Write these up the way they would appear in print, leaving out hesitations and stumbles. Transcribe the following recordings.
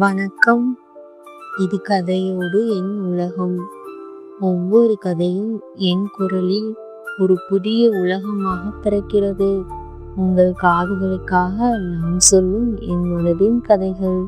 வணக்கம். இது கதையோடு என் உலகம். ஒவ்வொரு கதையும் என் குரலில் ஒரு புதிய உலகமாக பிறக்கிறது. உங்கள் காதுகளுக்காக நான் சொல்லும் என் மனதின் கதைகள்.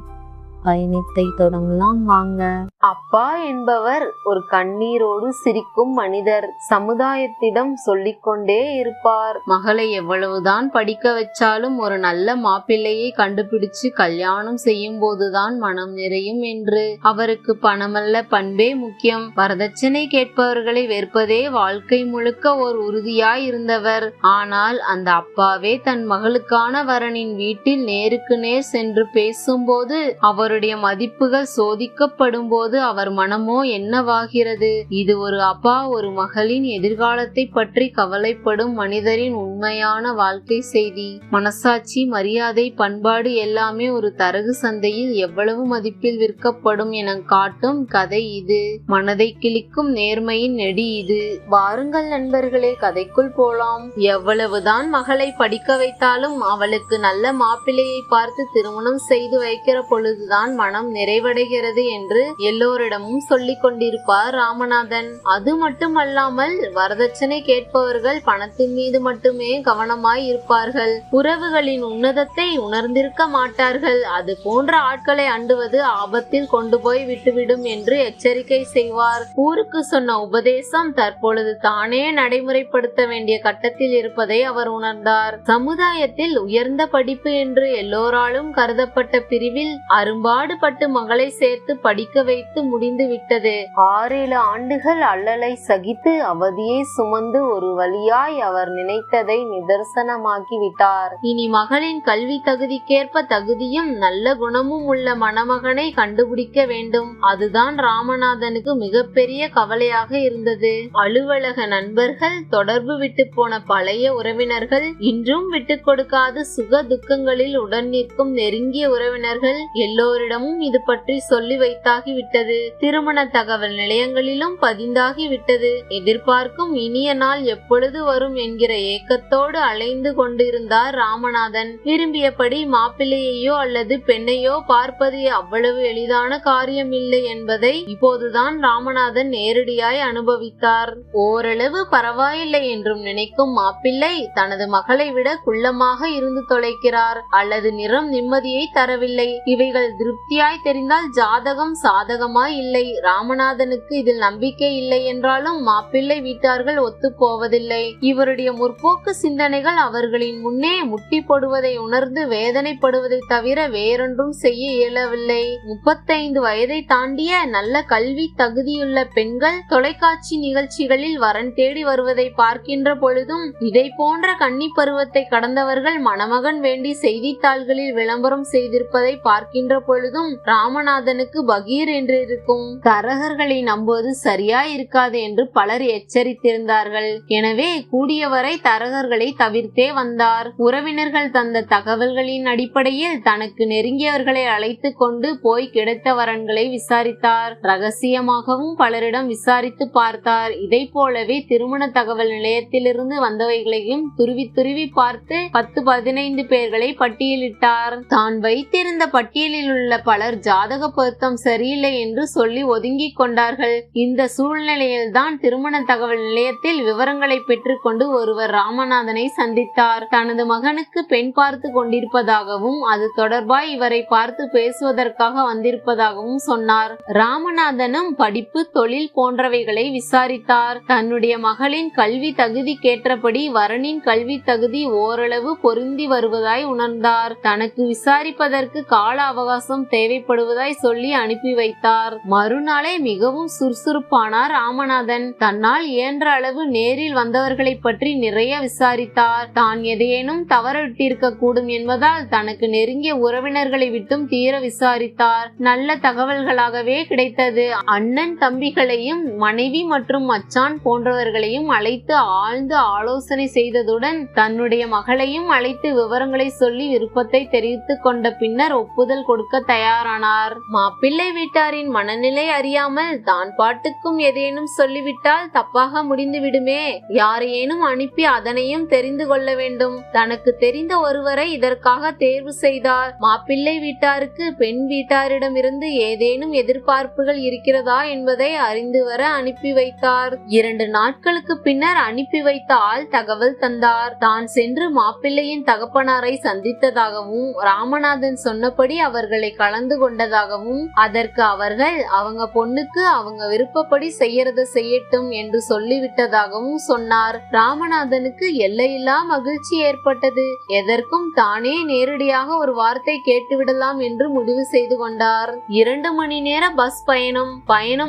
பயணத்தை தொடங்கலாம் வாங்க. அப்பா என்பவர் ஒரு கண்ணீரோடு சிரிக்கும் மனிதர். சமுதாயத்திடம் சொல்லிக்கொண்டே இருப்பார். மகளை எவ்வளவுதான் படிக்க வச்சாலும் ஒரு நல்ல மாப்பிள்ளையை கண்டுபிடிச்சு கல்யாணம் செய்யும் போதுதான் மனம் நிறையும் என்று. அவருக்கு பணமல்ல பண்பே முக்கியம். வரதட்சணை கேட்பவர்களை வெறுப்பதே வாழ்க்கை முழுக்க ஒரு உறுதியாய் இருந்தவர். ஆனால் அந்த அப்பாவே தன் மகளுக்கான வரனின் வீட்டில் நேருக்கு நேர் சென்று பேசும்போது அவருடைய மதிப்புகள் சோதிக்கப்படும் போது அவர் மனமோ என்னவாகிறது? இது ஒரு அப்பா ஒரு மகளின் எதிர்காலத்தை பற்றி கவலைப்படும் மனிதரின் உண்மையான வாழ்க்கை செய்தி. மனசாட்சி, மரியாதை, பண்பாடு எல்லாமே ஒரு தரகு சந்தையில் எவ்வளவு மதிப்பில் விற்கப்படும் என காட்டும் கதை இது. மனதை கிழிக்கும் நேர்மையின் நெடி இது. வாருங்கள் நண்பர்களே, கதைக்குள் போலாம். எவ்வளவுதான் மகளை படிக்க வைத்தாலும் அவளுக்கு நல்ல மாப்பிள்ளையை பார்த்து திருமணம் செய்து வைக்கிற பொழுதுதான் மனம் நிறைவடைகிறது என்று எல்லோரிடமும் சொல்லிக் கொண்டிருப்பார் ராமநாதன். அது மட்டுமல்லாமல் வரதட்சணை கேட்பவர்கள் பணத்தின் மீது மட்டுமே கவனமாய் இருப்பார்கள். உறவுகளின் உன்னதத்தை உணர்ந்திருக்க மாட்டார்கள். அது போன்ற ஆட்களை அண்டுவது ஆபத்தில் கொண்டு போய் விட்டுவிடும் என்று எச்சரிக்கை செய்வார். ஊருக்கு சொன்ன உபதேசம் தற்பொழுது தானே நடைமுறைப்படுத்த வேண்டிய கட்டத்தில் இருப்பதை அவர் உணர்ந்தார். சமுதாயத்தில் உயர்ந்த படிப்பு என்று எல்லோராலும் கருதப்பட்ட பிரிவில் அரும்பாடுபட்டு மகளை சேர்த்து படிக்க வைத்து முடிந்து விட்டது. 6-7 ஆண்டுகள் அல்லலை சகித்து அவதியை சுமந்து ஒரு வழியாய் அவர் நினைத்ததை நிதர்சனமாக்கி விட்டார். இனி மகளின் கல்வி தகுதிக்கேற்ப தகுதியும் நல்ல குணமும் உள்ள மணமகனை கண்டுபிடிக்க வேண்டும். அதுதான் ராமநாதனுக்கு மிகப்பெரிய கவலையாக இருந்தது. அலுவலக நண்பர்கள், தொடர்பு விட்டு போன பழைய உறவினர்கள், இன்றும் விட்டு கொடுக்காத சுக துக்கங்களில் உடன் நிற்கும் நெருங்கிய உறவினர்கள் எல்லோரிடமும் இது பற்றி சொல்லி வைத்தாகிவிட்டது. திருமண தகவல் நிலையங்களிலும் பதிந்தாகிவிட்டது. எதிர்பார்க்கும் இனிய நாள் எப்பொழுது வரும் என்கிற ஏக்கத்தோடு அலைந்து கொண்டிருந்தார் ராமநாதன். விரும்பியபடி மாப்பிள்ளையோ அல்லது பெண்ணையோ பார்ப்பது அவ்வளவு எளிதான காரியம் இல்லை என்பதை இப்போதுதான் ராமநாதன் நேரடியாய் அனுபவித்தார். ஓரளவு பரவாயில்லை என்றும் நினைக்கும் மாப்பிள்ளை தனது மகளை விட குள்ளமாக இருந்து தொலைக்கிறார், அல்லது நிறம் நிம்மதியை தரவில்லை. இவைகள் திருப்தியாய் தெரிந்தால் ஜாதகம் சாதகமாய் இல்லை. ராமநாதனுக்கு இதில் நம்பிக்கை இல்லை என்றாலும் மாப்பிள்ளை வீட்டார்கள் ஒத்து போவதில்லை. இவருடைய முற்போக்கு சிந்தனைகள் அவர்களின் முன்னே முட்டி போடுவதை உணர்ந்து வேதனைப்படுவதை தவிர வேறொன்றும் செய்ய இயலவில்லை. 35 வயதை தாண்டிய நல்ல கல்வி தகுதியுள்ள பெண்கள் தொலைக்காட்சி நிகழ்ச்சிகளில் வரன் தேடி வருவதை பார்க்கின்ற பொழுதும், இதை போன்ற கன்னி பருவத்தை கடந்தவர்கள் மணமகன் வேண்டி செய்தித்தாள்களில் விளம்பரம் செய்திருப்பதை பார்க்கின்ற பொழுதும் ராமநாதனுக்கு பகீர் என்று இருக்கும். தரகர்களை நம்புவது சரியா இருக்காது என்று பலர் எச்சரித்திருந்தார்கள். எனவே கூடியவரை தரகர்களை தவிர்த்தே வந்தார். உறவினர்கள் தந்த தகவல்களின் அடிப்படையில் தனக்கு நெருங்கியவர்களை அழைத்து கொண்டு போய் கிடைத்த வரன்களை விசாரித்தார். ரகசியமாகவும் பலரிடம் விசாரித்து பார்த்தார். இதை போலவே திருமண தகவல் நிலையத்திலிருந்து வந்தவைகளையும் துருவி துருவி பார்த்து 10-15 பேர்களை பட்டியலிட்டார். தான் வைத்திருந்த பட்டியலில் உள்ள பலர் ஜாதக பொருத்தம் சரியில்லை என்று சொல்லி ஒதுங்கிக் கொண்டார்கள். இந்த சூழ்நிலையில் தான் திருமண தகவல் நிலையத்தில் விவரங்களை பெற்றுக் கொண்டு ஒருவர் ராமநாதனை சந்தித்தார். தனது மகனுக்கு பெண் பார்த்து கொண்டிருப்பதாகவும் அது தொடர்பாய் இவரை பார்த்து பேசுவதற்காக வந்திருப்பதாகவும் சொன்னார். ராமநாதனும் படிப்பு, தொழில் போன்றவைகளை விசாரித்தார். தன்னுடைய மகளின் கல்வி தகுதி கேட்டபடி வரனின் கல்வி தகுதி ஓரளவு பொருந்தி வருவதாய் உணர்ந்தார். தனக்கு விசாரிப்பதற்கு கால அவகாசம் தேவைப்படுவதாய் சொல்லி அனுப்பி வைத்தார். மறுநாளே மிகவும் சுறுசுறுப்பானார் ராமநாதன். தன்னால் இயன்ற அளவு நேரில் வந்தவர்களை பற்றி நிறைய விசாரித்தார். தான் எதையேனும் தவறவிட்டிருக்க கூடும் என்பதால் தனக்கு நெருங்கிய உறவினர்களை விட்டும் தீர விசாரித்தார். நல்ல தகவல்களாகவே கிடைத்தது. அண்ணன் தம்பிகளையும் மனைவி மற்றும் மச்சான் போன்றவர்களையும் அழைத்து ஆழ்ந்து ஆலோசனை செய்ததுடன் தன்னுடைய மகளையும் அழைத்து விவரங்களை சொல்லி விருப்பத்தை தெரிவித்துக் கொண்ட பின்னர் ஒப்புதல் கொடுக்க தயாரானார். மாப்பிள்ளை வீட்டாரின் மனநிலை அறியாமல் தான் பாட்டுக்கும் எதேனும் சொல்லிவிட்டால் தப்பாக முடிந்து விடுமே. யாரையேனும் அனுப்பி அதனையும் தெரிந்து கொள்ள வேண்டும். தனக்கு தெரிந்த ஒருவரை இதற்காக தேர்வு செய்தார். மாப்பிள்ளை வீட்டாருக்கு பெண் வீட்டாரிடமிருந்து ஏதேனும் எதிர்பார்ப்புகள் இருக்கிறதா என்பதை அறிந்து வர அனுப்பி வைத்தார். 2 நாட்களுக்கு பின்னர் அனுப்பி வைத்த ஆள் தகவல் தந்தார். தான் சென்று மாப்பிள்ளையின் தகப்பனாரை சந்தித்ததாகவும் ராமநாதன் சொன்னபடி அவர்களை கலந்து கொண்டதாகவும் அதற்கு அவர்கள் அவங்க பொண்ணுக்கு அவங்க விருப்பப்படி செய்யறத செய்யட்டும் என்று சொல்லிவிட்டதாகவும் சொன்னார். ராமநாதனுக்கு எல்லையில்லா மகிழ்ச்சி ஏற்பட்டது. எதற்கும் தானே நேரடியாக ஒரு வார்த்தை கேட்டுவிடலாம் என்று முடிவு செய்து கொண்டார். 2 மணி நேர பஸ் பயணம்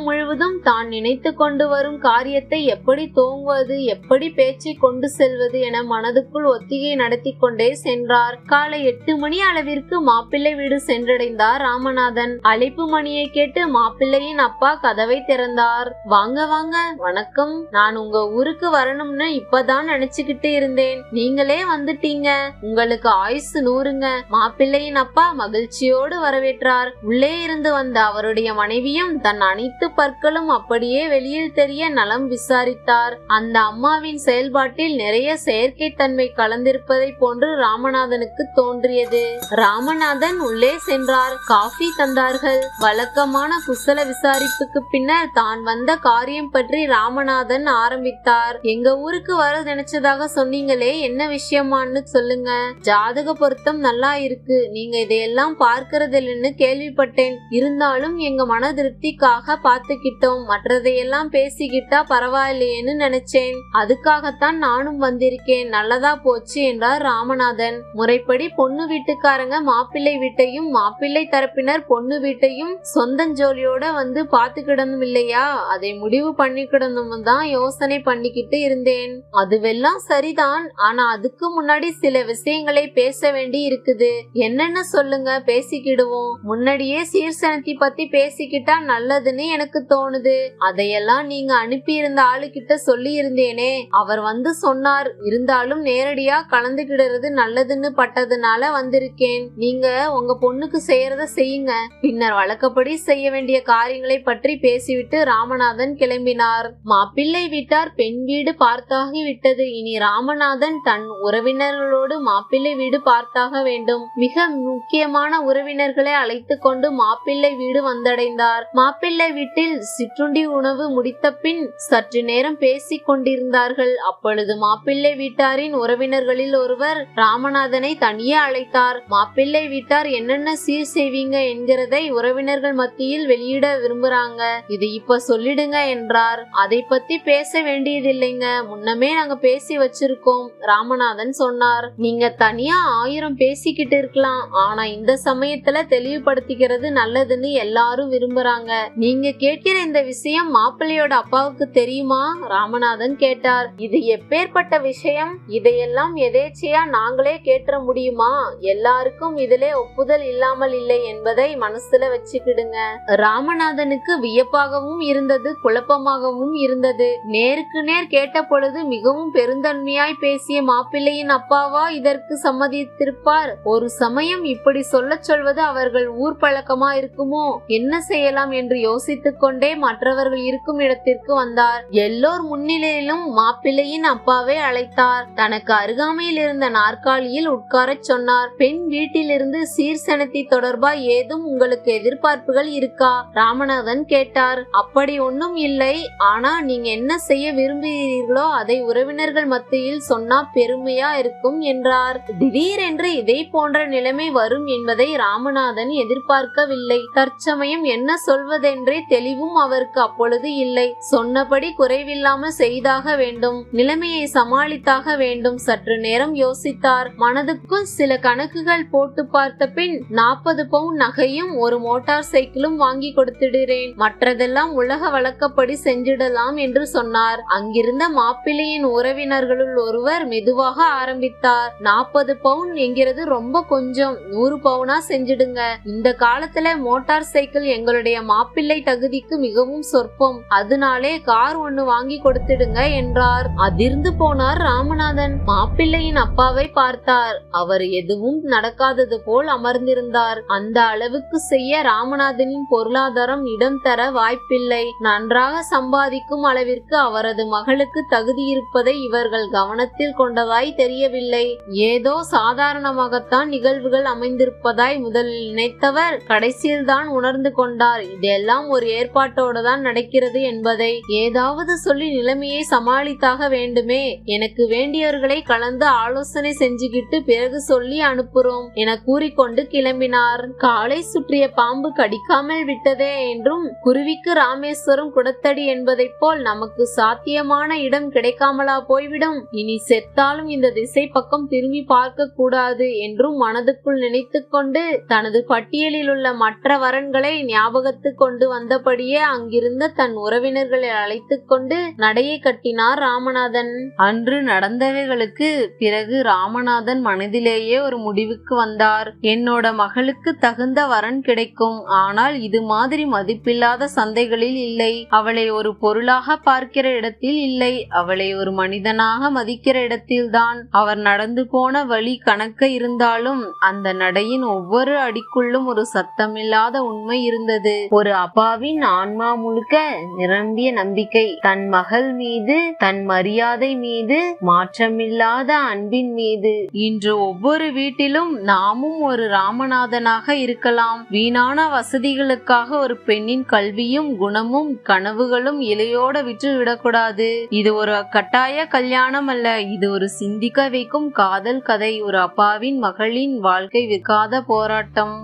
முழுவதும் தான் நினைத்து கொண்டு வரும் காரியத்தை எப்படி துவங்குவது, எப்படி பேச்சை கொண்டு செல்வது என மனதுக்குள் ஒத்திகை நடத்தி கொண்டே சென்றார். காலை 8 மணி அளவிற்கு மாப்பிள்ளை வீடு சென்றடைந்தார் ராமநாதன். அழைப்பு மணியை கேட்டு மாப்பிள்ளையின் அப்பா கதவை திறந்தார். வாங்க வாங்க, வணக்கம். நான் உங்க ஊருக்கு வரணும்னு இப்பதான் நினைச்சுக்கிட்டு இருந்தேன். நீங்களே வந்துட்டீங்க. உங்களுக்கு ஆயுசு 100ங்க. மாப்பிள்ளையின் அப்பா மகிழ்ச்சியோடு வரவேற்றார். உள்ளே இருந்து வந்த அவருடைய மனைவியும் தன் அனைத்து பற்களும் அப்படியே வெளியில் தெரிய நலம் விசாரித்தார். அந்த அம்மாவின் செயல்பாட்டில் நிறைய செயற்கை தன்மை கலந்திருப்பதை போன்று ராமநாதனுக்கு தோன்றியது. ராமநாதன் உள்ளே சென்றார். காஃபி தந்தார்கள். வழக்கமான குசல விசாரிப்புக்கு பின்னர் தான் வந்த காரியம் பற்றி ராமநாதன் ஆரம்பித்தார். எங்க ஊருக்கு வர நினைச்சதாக சொன்னீங்களே, என்ன விஷயமான்னு சொல்லுங்க. ஜாதக பொருத்தம் நல்லா இருக்கு. நீங்க இதையெல்லாம் பார்க்கறதில்லைன்னு கேள்விப்பட்டேன். இருந்தாலும் எங்க மன திருப்திக்காக பாத்துக்கிட்டோம். மற்றதையெல்லாம் பேசிக்கிட்டா பரவாயில்லையேன்னு நினைச்சேன். அதுக்காகத்தான் நானும் வந்திருக்கேன். நல்லதா போச்சு என்றார் ராமநாதன். முறைப்படி பொண்ணு வீட்டுக்காரங்க மாப்பிள்ளை வீட்டையும் மாப்பிள்ளை தரப்பினர் பொண்ணு வீட்டையும் சொந்தஞ்சோலியோட வந்து பாத்துக்கிடணும் இல்லையா? அதை முடிவு பண்ணிக்கிடணும் தான் யோசனை பண்ணிக்கிட்டு இருந்தேன். அதுவெல்லாம் சரிதான். ஆனா அதுக்கு முன்னாடி சில விஷயங்களை பேச வேண்டி இருக்குது. என்னன்னு சொல்லுங்க, பேசிக்கிடுவோம். முன்னாடியே சீர்சனத்தை பத்தி பேசிக்கிட்டா நல்லதுன்னு எனக்கு தோணுது. அதையெல்லாம் நீங்க அனுப்பி இருந்த ஆளுகிட்ட சொல்லி இருந்தேனே, அவர் வந்து சொன்னார். இருந்தாலும் நேரடியா கலந்துகிடுறது நல்லதுன்னு பட்டதுனால வந்திருக்கேன். நீங்க உங்க பொண்ணுக்கு செய்யறத செய்யுங்க. பின்னர் வழக்கப்படி செய்ய வேண்டிய காரியங்களை பற்றி பேசிவிட்டு ராமநாதன் கிளம்பினார். மாப்பிள்ளை வீட்டார் பெண் வீடு பார்த்தாகி விட்டது. இனி ராமநாதன் தன் உறவினர்களோடு மாப்பிள்ளை வீடு பார்த்தாக வேண்டும். மிக முக்கியமான உறவினர்களை அழைத்து கொண்டு மாப்பிள்ளை வீடு வந்தடைந்தார். மாப்பிள்ளை வீட்டில் சிற்றுண்டி உணவு முடித்த பின் சற்று நேரம் பேசிக் கொண்டிருந்தார்கள். அப்பொழுது மாப்பிள்ளை வீட்டாரின் உறவினர்களில் ஒருவர் ராமநாதனை தனியே அழைத்தார். மாப்பிள்ளை வீட்டார் என்னென்ன சீர் செய்வீங்க என்கிறதை உறவினர்கள் மத்தியில் வெளியிட விரும்புறாங்க. இது இப்ப சொல்லிடுங்க என்றார். அதை பத்தி பேச வேண்டியதில்லைங்க, முன்னமே நாங்க பேசி வச்சிருக்கோம். ராமநாதன் சொன்னார். நீங்க தனியா 1000 பேசிக்கிட்டு இருக்கலாம். ஆனா இந்த சமயத்துல தெளிவுபடுத்திக்கிறது நல்லதுன்னு எல்லாரும் விரும்புறாங்க. நீங்க கேட்கிற இந்த விஷயம் மாப்பிள்ளையோட அப்பாவுக்கு தெரியுமா? ராமநாதன் கேட்டார். இது எப்பேற்பட்ட விஷயம்? இதையெல்லாம் எதேச்சையா நாங்களே கேட்ட முடியுமா? எல்லாருக்கும் இதிலே ஒப்புதல் இல்லாமல் இல்லை என்பதை மனசுல வச்சுக்கிடுங்க. ராமநாதனுக்கு வியப்பாகவும் இருந்தது, குழப்பமாகவும் இருந்தது. நேருக்கு நேர் கேட்ட பொழுது மிகவும் பெருந்தன்மையாய் பேசிய மாப்பிள்ளையின் அப்பாவா இதற்கு சம்மதித்திருப்பார்? ஒரு சமயம் இப்படி சொல்வது அவர்கள் ஊர் பழக்கமா இருக்குமோ? என்ன செய்யலாம் என்று யோசித்துக் கொண்டே மற்றவர்கள் இருக்கும் இடத்திற்கு வந்தார். எல்லோர் முன்னிலையிலும் மாப்பிள்ளையின் அப்பாவை அழைத்தார். தனக்கு அருகாமையில் இருந்த நாற்காலியில் உட்காரச் சொன்னார். பெண் வீட்டிலிருந்து சீர்சனத்தி தொடர்பா ஏதும் உங்களுக்கு எதிர்பார்ப்புகள் இருக்கா? ராமநாதன் கேட்டார். அப்படி ஒன்னும் இல்லை. ஆனா நீங்க என்ன செய்ய விரும்புகிறீர்களோ அதை உறவினர்கள் மத்தியில் சொன்னா பெருமையா இருக்கும் என்றார். திடீரென்று இதை போன்ற நிலைமை வரும் என்பதை ராமநாதன் எதிர்பார்க்கவில்லை. தற்சமயம் என்ன சொல்வதென்றே தெளிவும் அவருக்கு அப்பொழுது இல்லை. சொன்னபடி குறைவில்லாம செய்தாக வேண்டும். நிலைமையை சமாளித்தாக வேண்டும். சற்று நேரம் யோசித்தார். மனதுக்குள் சில கணக்குகள் போட்டு பார்த்த பின் 40 பவுன் நகையும் ஒரு மோட்டார் சைக்கிளும் வாங்கி கொடுத்திடுறேன். மற்றதெல்லாம் உலக வழக்கப்படி செஞ்சிடலாம் என்று சொன்னார். அங்கிருந்த மாப்பிள்ளையின் உறவினர்களுள் ஒருவர் மெதுவாக ஆரம்பித்தார். 40 பவுன் என்கிறது ரொம்ப கொஞ்சம். 100 பவுனா செஞ்சிடுங்க. இந்த காலத்துல மோட்டார் சைக்கிள் எங்களுடைய மாப்பிள்ளை தகுதிக்கு மிகவும் சொற்பம். அதனாலே கார் ஒண்ணு வாங்கி கொடுத்திடுங்க என்றார். அதிர்ந்து போனார் ராமநாதன். மாப்பிள்ளையின் அப்பாவை பார்த்தார். அவர் எதுவும் நடக்காதது போல் அமர்ந்திருந்தார். கொண்டார். அந்த அளவுக்கு செய்ய ராமநாதனின் பொருளாதாரம் இடம் தர வாய்ப்பில்லை. நன்றாக சம்பாதிக்கும் அளவிற்கு அவரது மகளுக்கு தகுதி இருப்பதை இவர்கள் கவனத்தில் கொண்டதாய் தெரியவில்லை. ஏதோ சாதாரணமாகத்தான் நிகழ்வுகள் அமைந்திருப்பதாய் முதலில் நினைத்தவர் கடைசியில் தான் உணர்ந்து கொண்டார், இதெல்லாம் ஒரு ஏற்பாட்டோடு தான் நடக்கிறது என்பதை. ஏதாவது சொல்லி நிலைமையை சமாளித்தாக வேண்டுமே. எனக்கு வேண்டியவர்களை கலந்து ஆலோசனை செஞ்சுக்கிட்டு பிறகு சொல்லி அனுப்புறோம் என கூறிக்கொண்டு கிளம்பினார். காலை சுற்றிய பாம்பு கடிக்காமல் விட்டதே என்றும், குருவிக்கு ராமேஸ்வரம் குடத்தடி என்பதைப் போல் நமக்கு சாத்தியமான இடம் கிடைக்காமலா போய்விடும். இனி செத்தாலும் இந்த திசை பக்கம் திரும்பி பார்க்க கூடாது என்றும் மனதுக்குள் நினைத்து கொண்டு தனது பட்டியலில் உள்ள மற்ற வரன்களை ஞாபகத்து கொண்டு வந்தபடியே அங்கிருந்த தன் உறவினர்களை அழைத்து கொண்டு நடையை கட்டினார் ராமநாதன். அன்று நடந்தவைகளுக்கு பிறகு ராமநாதன் மனதிலேயே ஒரு முடிவுக்கு வந்தார். என்னோட மகளுக்கு தகுந்த வரன் கிடைக்கும், ஆனால் இது மாதிரி மதிப்பில்லாத சந்தைகளில் இல்லை. அவளை ஒரு பொருளாக பார்க்கிற இடத்தில் இல்லை, அவளை ஒரு மனிதனாக மதிக்கிற இடத்தில்தான். அவர் நடந்து போன வழி கணக்க இருந்தாலும் அந்த நடையின் ஒவ்வொரு அடிக்குள்ளும் ஒரு சத்தமில்லாத உண்மை இருந்தது. ஒரு அப்பாவின் ஆன்மா முழுக்க நிரம்பிய நம்பிக்கை, தன் மகள் மீது, தன் மரியாதை மீது, மாற்றமில்லாத அன்பின் மீது. இன்று ஒவ்வொரு வீட்டிலும் நாமும் ஒரு ராமநாதனாக இருக்கலாம். வீணான வசதிகளுக்காக ஒரு பெண்ணின் கல்வியும் குணமும் கனவுகளும் இலையோட விட்டு விடக்கூடாது. இது ஒரு கட்டாய கல்யாணம் அல்ல, இது ஒரு சிந்திக்க வைக்கும் காதல் கதை, ஒரு அப்பாவின் மகளின் வாழ்க்கை விற்காத போராட்டம்.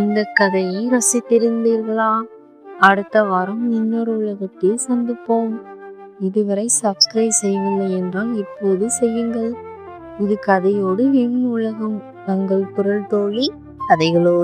இந்த கதையை ரசித்திருந்தீர்களா? அடுத்த வாரம் இன்னொரு உலகத்தில் சந்திப்போம். இதுவரை சப்ஸ்கிரைப் செய்யவில்லை என்றால் இப்போது செய்யுங்கள். இது கதையோடு என் உலகம். தங்கள் குரல் தோழி கதைகளோடு.